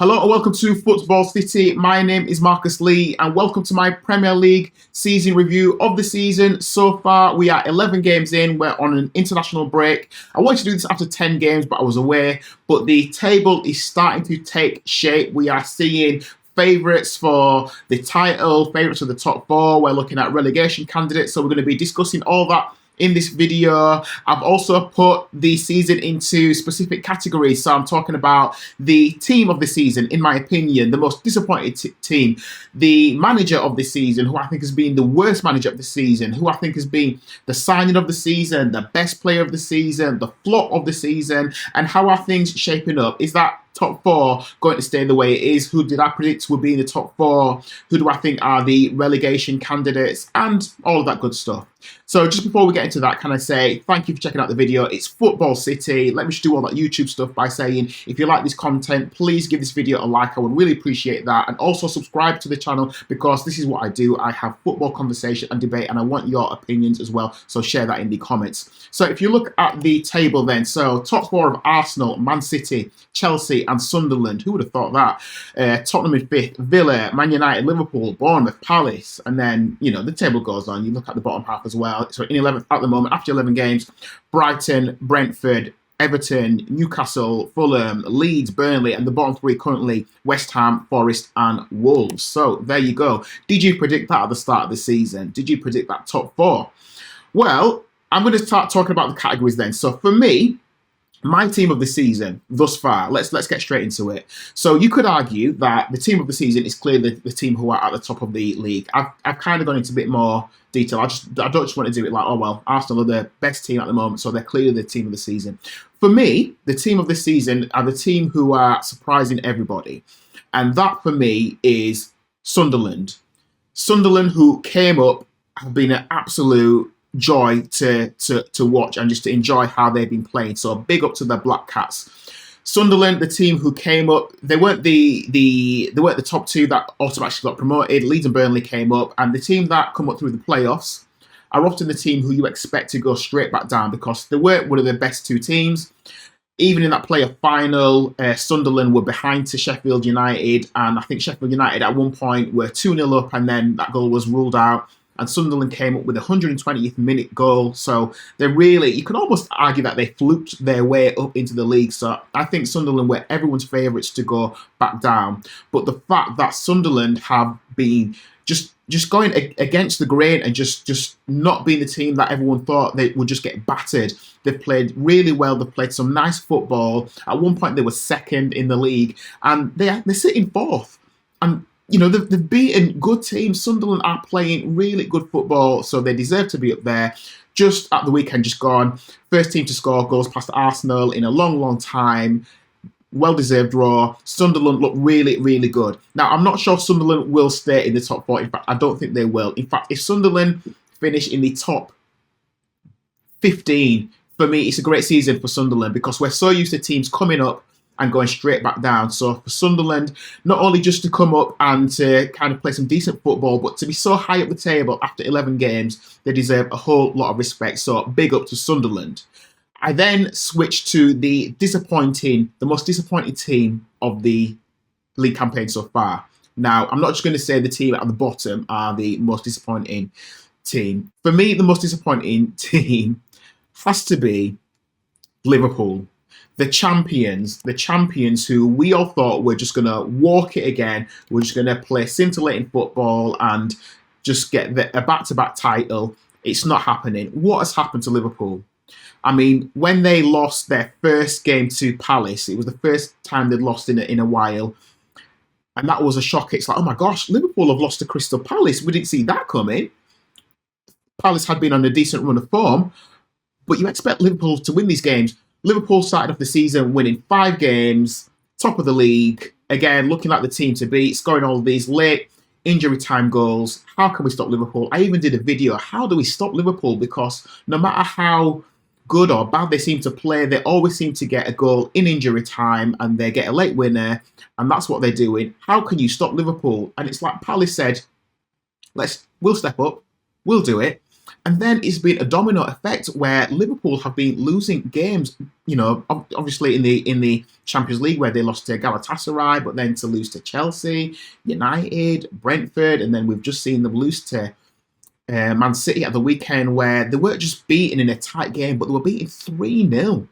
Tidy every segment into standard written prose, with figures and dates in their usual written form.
Hello and welcome to Football City. My name is Marcus Lee and welcome to my Premier League season review of the season. So far, we are 11 games in. We're on an international break. I wanted to do this after 10 games, but I was away. But the table is starting to take shape. We are seeing favourites for the title, favourites for the top four. We're looking at relegation candidates. So we're going to be discussing all that in this video. I've also put the season into specific categories. So I'm talking about the team of the season, in my opinion, the most disappointed team, the manager of the season, who I think has been the worst manager of the season, who I think has been the signing of the season, the best player of the season, the flop of the season, and how are things shaping up? Is that top four going to stay the way it is? Who did I predict would be in the top four? Who do I think are the relegation candidates? And all of that good stuff. So just before we get into that, can I say thank you for checking out the video. It's Football City. Let me just do all that YouTube stuff by saying, if you like this content, please give this video a like. I would really appreciate that. And also subscribe to the channel, because this is what I do. I have football conversation and debate, and I want your opinions as well. So share that in the comments. So if you look at the table then, so top four of Arsenal, Man City, Chelsea and Sunderland. Who would have thought that? Tottenham in fifth, Villa, Man United, Liverpool, Bournemouth, Palace. And then, you know, the table goes on. You look at the bottom half as well. So in 11th at the moment, after 11 games, Brighton, Brentford, Everton, Newcastle, Fulham, Leeds, Burnley, and the bottom three currently West Ham, Forest and Wolves. So there you go. Did you predict that at the start of the season? Did you predict that top four? Well, I'm going to start talking about the categories then. So for me, my team of the season thus far, let's get straight into it. So you could argue that the team of the season is clearly the team who are at the top of the league. I've kind of gone into a bit more detail. I don't just want to do it like, oh well, Arsenal are the best team at the moment, so they're clearly the team of the season. For me, the team of the season are the team who are surprising everybody. And that for me is Sunderland. Sunderland, who came up, have been an absolute joy to watch and just to enjoy how they've been playing. So big up to the Black Cats. Sunderland, the team who came up, they weren't the top two that automatically got promoted. Leeds and Burnley came up, and the team that come up through the playoffs are often the team who you expect to go straight back down, because they weren't one of the best two teams. Even in that playoff final, Sunderland were behind to Sheffield United, and I think Sheffield United at one point were 2-0 up, and then that goal was ruled out. And Sunderland came up with a 120th minute goal. So they really, you can almost argue that they fluked their way up into the league. So I think Sunderland were everyone's favourites to go back down. But the fact that Sunderland have been just going against the grain and just not being the team that everyone thought they would just get battered. They've played really well. They've played some nice football. At one point, they were second in the league, and they're sitting fourth. And you know, they've beaten good teams. Sunderland are playing really good football, so they deserve to be up there. Just at the weekend just gone, first team to score goals past Arsenal in a long, long time. Well-deserved draw. Sunderland look really, really good. Now, I'm not sure Sunderland will stay in the top four. In fact, I don't think they will. In fact, if Sunderland finish in the top 15, for me, it's a great season for Sunderland, because we're so used to teams coming up and going straight back down. So for Sunderland, not only just to come up and to kind of play some decent football, but to be so high up the table after 11 games, they deserve a whole lot of respect. So big up to Sunderland. I then switched to the most disappointing team of the league campaign so far. Now, I'm not just going to say the team at the bottom are the most disappointing team. For me, the most disappointing team has to be Liverpool. The champions who we all thought were just going to walk it again, were just going to play scintillating football and just get a back-to-back title. It's not happening. What has happened to Liverpool? I mean, when they lost their first game to Palace, it was the first time they'd lost in a while. And that was a shock. It's like, oh my gosh, Liverpool have lost to Crystal Palace. We didn't see that coming. Palace had been on a decent run of form, but you expect Liverpool to win these games. Liverpool started off the season winning 5 games, top of the league. Again, looking like the team to beat, scoring all of these late injury time goals. How can we stop Liverpool? I even did a video, how do we stop Liverpool? Because no matter how good or bad they seem to play, they always seem to get a goal in injury time and they get a late winner, and that's what they're doing. How can you stop Liverpool? And it's like Palace said, we'll step up, we'll do it. And then it's been a domino effect where Liverpool have been losing games. Obviously in the Champions League where they lost to Galatasaray, but then to lose to Chelsea, United, Brentford, and then we've just seen them lose to Man City at the weekend, where they weren't just beaten in a tight game, but they were beaten 3-0.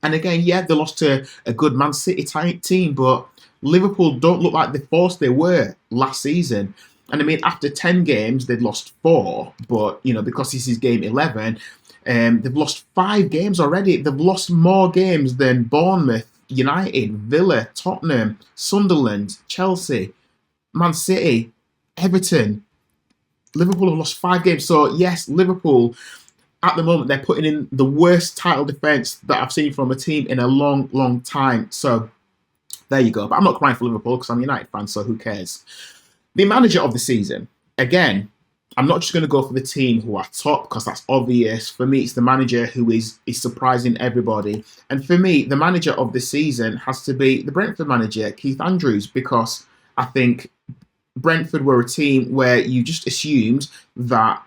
And again, yeah, they lost to a good Man City type team, but Liverpool don't look like the force they were last season. And I mean, after 10 games, they'd lost 4, but, because this is game 11, they've lost 5 games already. They've lost more games than Bournemouth, United, Villa, Tottenham, Sunderland, Chelsea, Man City, Everton. Liverpool have lost 5 games. So, yes, Liverpool, at the moment, they're putting in the worst title defence that I've seen from a team in a long, long time. So, there you go. But I'm not crying for Liverpool because I'm a United fan, so who cares? The manager of the season, again, I'm not just going to go for the team who are top because that's obvious. For me, it's the manager who is surprising everybody. And for me, the manager of the season has to be the Brentford manager, Keith Andrews, because I think Brentford were a team where you just assumed that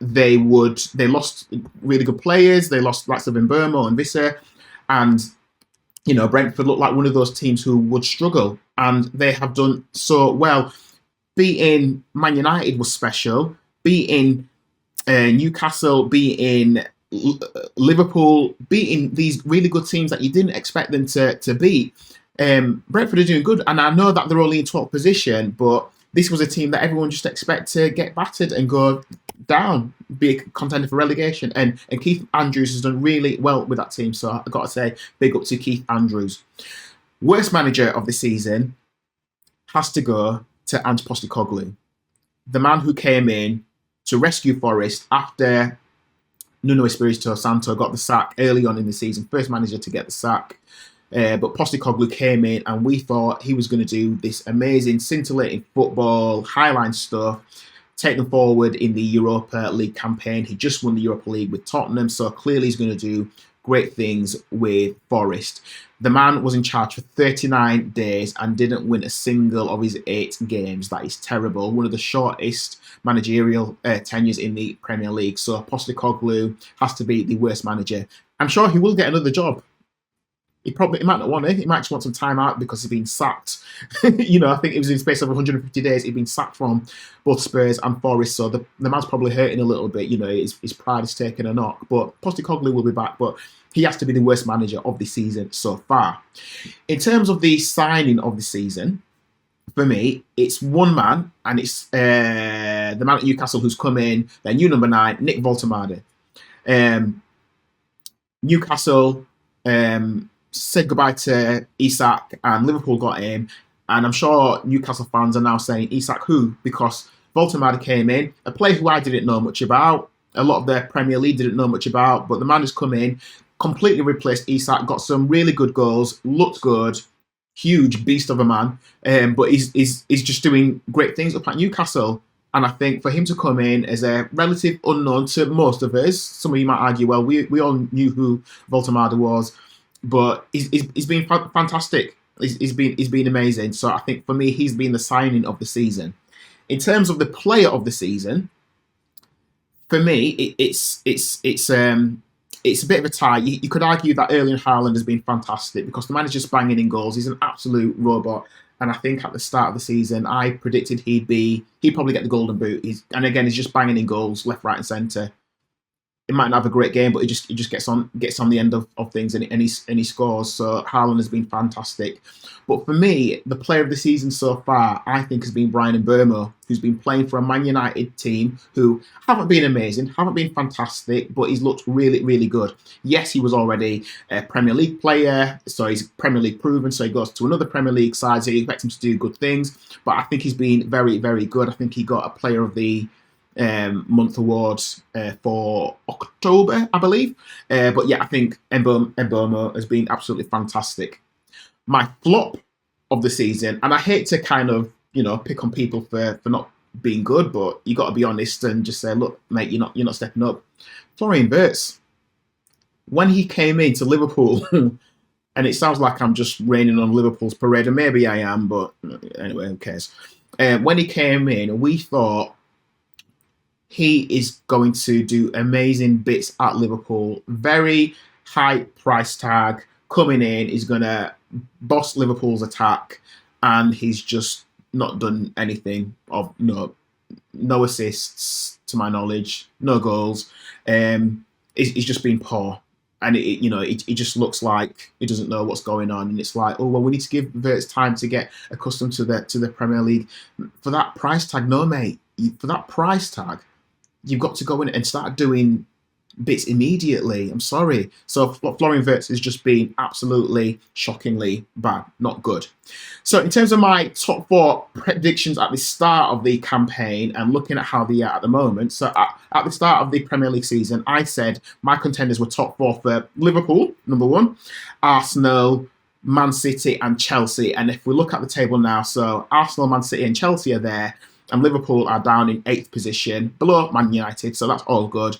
they lost really good players. They lost likes of Mbeumo and Visser, and Brentford looked like one of those teams who would struggle, and they have done so well. Beating Man United was special. Beating Newcastle, beating Liverpool, beating these really good teams that you didn't expect them to beat. Brentford are doing good, and I know that they're only in 12th position, but this was a team that everyone just expect to get battered and go down, be a contender for relegation. And Keith Andrews has done really well with that team, so I've got to say, big up to Keith Andrews. Worst manager of the season has to go to Ange Postecoglou, the man who came in to rescue Forest after Nuno Espirito Santo got the sack early on in the season, first manager to get the sack. But Postecoglou came in and we thought he was going to do this amazing, scintillating football, highline stuff, take them forward in the Europa League campaign. He just won the Europa League with Tottenham, so clearly he's going to do great things with Forest. The man was in charge for 39 days and didn't win a single of his 8 games. That is terrible. One of the shortest managerial tenures in the Premier League. So Postecoglou has to be the worst manager. I'm sure he will get another job. He might not want it. He might just want some time out because he's been sacked. I think it was in space of 150 days he'd been sacked from both Spurs and Forest. So the man's probably hurting a little bit. His pride is taking a knock. But Postecoglou will be back. But he has to be the worst manager of the season so far. In terms of the signing of the season, for me, it's one man, and it's the man at Newcastle who's come in, their new number 9, Nick Voltemade. Newcastle said goodbye to Isak, and Liverpool got him. And I'm sure Newcastle fans are now saying, Isak who? Because Voltemade came in, a player who I didn't know much about. A lot of the Premier League didn't know much about, but the man has come in, completely replaced Isak, got some really good goals, looked good, huge beast of a man. But he's just doing great things up at Newcastle. And I think for him to come in as a relative unknown to most of us, some of you might argue, well, we all knew who Voltemade was, but he's been fantastic. He's been amazing. So I think for me, he's been the signing of the season. In terms of the player of the season, for me, it's a bit of a tie. You could argue that Erling Haaland has been fantastic because the manager's banging in goals. He's an absolute robot. And I think at the start of the season, I predicted he'd probably get the golden boot. He's just banging in goals left, right, and centre. He might not have a great game, but he just gets on the end of things and he scores. So Haaland has been fantastic. But for me, the player of the season so far, I think, has been Bryan Mbeumo, who's been playing for a Man United team who haven't been amazing, haven't been fantastic, but he's looked really, really good. Yes, he was already a Premier League player, so he's Premier League proven, so he goes to another Premier League side, so you expect him to do good things. But I think he's been very, very good. I think he got a Player of the month awards for October, I believe. But yeah, I think Mbeumo has been absolutely fantastic. My flop of the season, and I hate to kind of pick on people for not being good, but you got to be honest and just say, look, mate, you're not stepping up. Florian Wirtz, when he came into Liverpool, and it sounds like I'm just raining on Liverpool's parade, and maybe I am, but anyway, who cares? When he came in, we thought he is going to do amazing bits at Liverpool. Very high price tag coming in. He's going to boss Liverpool's attack, and he's just not done anything of no assists to my knowledge, no goals. He's just been poor, and it just looks like he doesn't know what's going on, and it's like, oh well, we need to give Verts time to get accustomed to the Premier League. For that price tag, no mate. For that price tag, you've got to go in and start doing bits immediately. I'm sorry. So Florian Wirtz has just been absolutely shockingly bad, not good. So in terms of my top 4 predictions at the start of the campaign and looking at how they are at the moment, so at the start of the Premier League season, I said my contenders were top 4 for Liverpool, number 1, Arsenal, Man City and Chelsea. And if we look at the table now, so Arsenal, Man City and Chelsea are there, and Liverpool are down in 8th position, below Man United, so that's all good.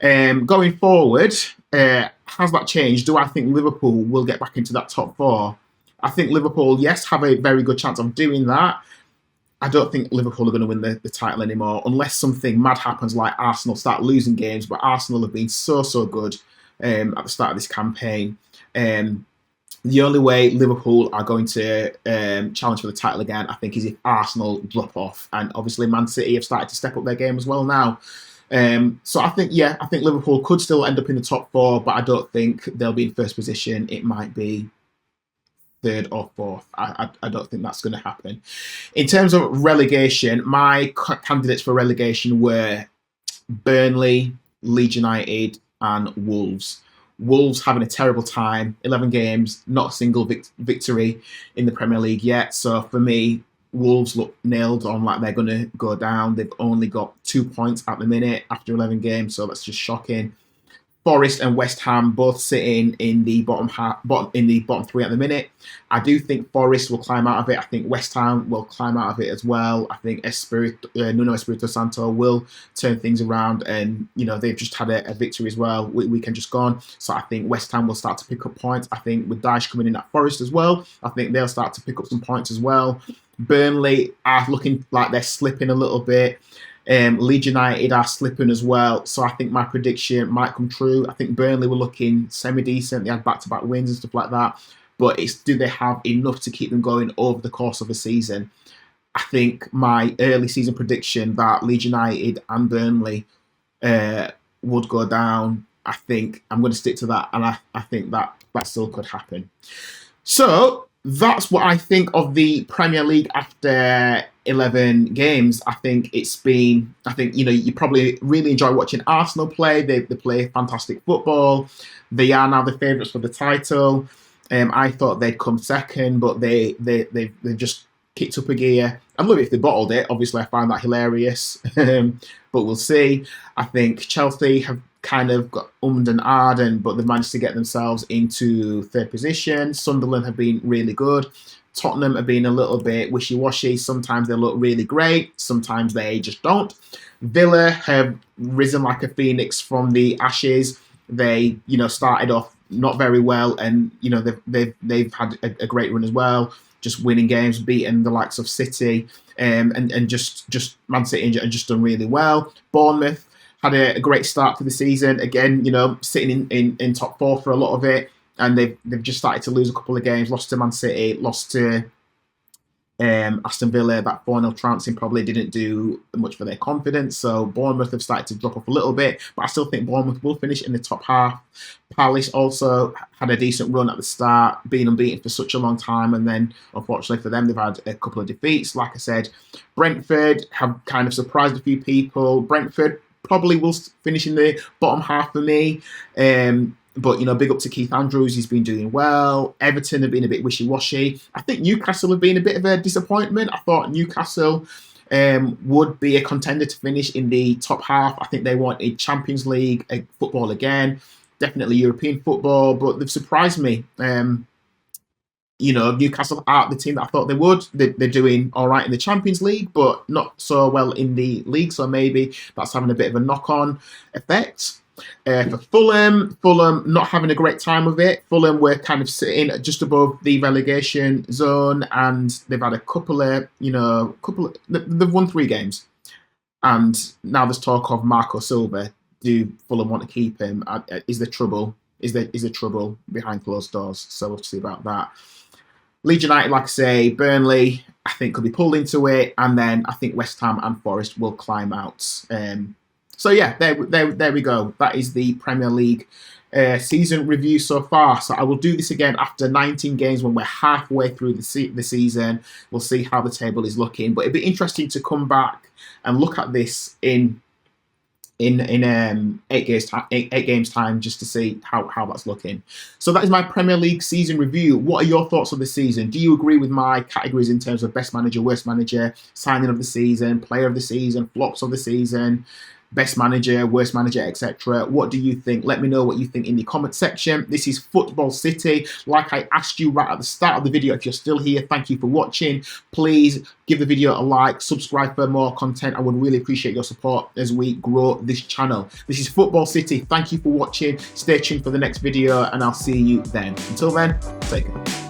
Going forward, has that changed? Do I think Liverpool will get back into that top 4? I think Liverpool, yes, have a very good chance of doing that. I don't think Liverpool are going to win the title anymore unless something mad happens like Arsenal start losing games, but Arsenal have been so good at the start of this campaign. The only way Liverpool are going to challenge for the title again, I think, is if Arsenal drop off. And obviously Man City have started to step up their game as well now. So I think Liverpool could still end up in the top 4, but I don't think they'll be in first position. It might be 3rd or 4th. I don't think that's going to happen. In terms of relegation, my candidates for relegation were Burnley, Leeds United and Wolves. Wolves having a terrible time, 11 games, not a single victory in the Premier League yet. So for me, Wolves look nailed on like they're going to go down. They've only got 2 points at the minute after 11 games, so that's just shocking. Forest and West Ham both sitting in the bottom 3 at the minute. I do think Forest will climb out of it. I think West Ham will climb out of it as well. I think Nuno Espirito Santo will turn things around, and they've just had a victory as well. Weekend just gone, so I think West Ham will start to pick up points. I think with Dyche coming in at Forest as well, I think they'll start to pick up some points as well. Burnley are looking like they're slipping a little bit. Leeds United are slipping as well, so I think my prediction might come true. I think Burnley were looking semi-decent. They had back-to-back wins and stuff like that, but do they have enough to keep them going over the course of a season? I think my early season prediction that Leeds United and Burnley would go down, I think I'm going to stick to that, and I think that still could happen. So that's what I think of the Premier League after 11 games. I think you probably really enjoy watching Arsenal play. They play fantastic football. They are now the favourites for the title. I thought they'd come second, but they've just kicked up a gear. I'd love it if they bottled it. Obviously, I find that hilarious, but we'll see. I think Chelsea have kind of got and ahed, but they've managed to get themselves into 3rd position. Sunderland have been really good. Tottenham have been a little bit wishy-washy. Sometimes they look really great. Sometimes they just don't. Villa have risen like a phoenix from the ashes. They, started off not very well, and they've had a great run as well. Just winning games, beating the likes of City, and just Man City and just done really well. Bournemouth had a great start to the season. Again, sitting in top 4 for a lot of it. And they've just started to lose a couple of games. Lost to Man City, lost to Aston Villa. That 4-0 trouncing probably didn't do much for their confidence. So Bournemouth have started to drop off a little bit. But I still think Bournemouth will finish in the top half. Palace also had a decent run at the start, being unbeaten for such a long time. And then, unfortunately for them, they've had a couple of defeats. Like I said, Brentford have kind of surprised a few people. Brentford probably will finish in the bottom half for me. But, big up to Keith Andrews. He's been doing well. Everton have been a bit wishy-washy. I think Newcastle have been a bit of a disappointment. I thought Newcastle would be a contender to finish in the top half. I think they want a Champions League football again. Definitely European football, but they've surprised me. Newcastle aren't the team that I thought they would. They're doing all right in the Champions League, but not so well in the league. So maybe that's having a bit of a knock-on effect. For Fulham not having a great time with it. Fulham were kind of sitting just above the relegation zone, and they've had they've won 3 games. And now there's talk of Marco Silva. Do Fulham want to keep him? Is there trouble? Is there trouble behind closed doors? So we'll see about that. Leeds United, like I say, Burnley, I think could be pulled into it, and then I think West Ham and Forest will climb out. So yeah, there we go. That is the Premier League season review so far. So I will do this again after 19 games when we're halfway through the season. We'll see how the table is looking, but it'd be interesting to come back and look at this in 8 games time just to see how that's looking. So that is my Premier League season review. What are your thoughts on the season? Do you agree with my categories in terms of best manager, worst manager, signing of the season, player of the season, flops of the season, best manager, worst manager, etc.? What do you think? Let me know what you think in the comment section. This is Football City. Like I asked you right at the start of the video, if you're still here, thank you for watching. Please give the video a like, subscribe for more content. I would really appreciate your support as we grow this channel. This is Football City. Thank you for watching. Stay tuned for the next video, and I'll see you then. Until then, take care.